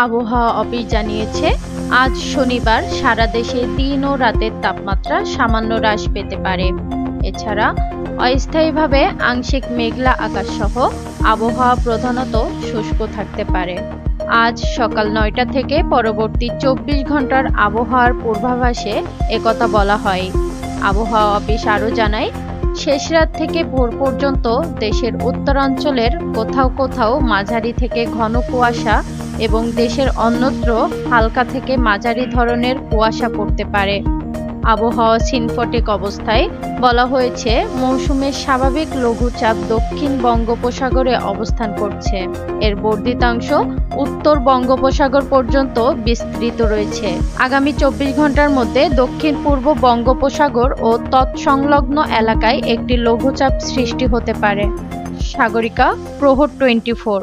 আবহাওয়া অফিস জানিয়েছে, আজ শনিবার সারা দেশে দিন ও রাতের তাপমাত্রা সামান্য হ্রাস পেতে পারে। এছাড়া অস্থায়ীভাবে আংশিক মেঘলা আকাশ সহ আবহাওয়া প্রধানত শুষ্ক থাকতে পারে। আজ সকাল ৯টা থেকে পরবর্তী ২৪ ঘন্টার আবহাওয়ার পূর্বাভাসে একথা বলা হয়। আবহাওয়া অফিস আরও জানায়, শেষ রাত থেকে ভোর পর্যন্ত দেশের উত্তরাঞ্চলের কোথাও কোথাও মাঝারি থেকে ঘন কুয়াশা এবং দেশের অন্যত্র হালকা থেকে মাঝারি ধরনের কুয়াশা পড়তে পারে। আবহাওয়া সিনফটিক অবস্থায় বলা হয়েছে, মৌসুমের স্বাভাবিক লঘুচাপ দক্ষিণ বঙ্গোপসাগরে অবস্থান করছে। এর বর্ধিতাংশ উত্তর বঙ্গোপসাগর পর্যন্ত বিস্তৃত রয়েছে। আগামী ২৪ ঘন্টার মধ্যে দক্ষিণ পূর্ব বঙ্গোপসাগর ও তৎসংলগ্ন এলাকায় একটি লঘুচাপ সৃষ্টি হতে পারে। সাগরিকা, প্রহর 24।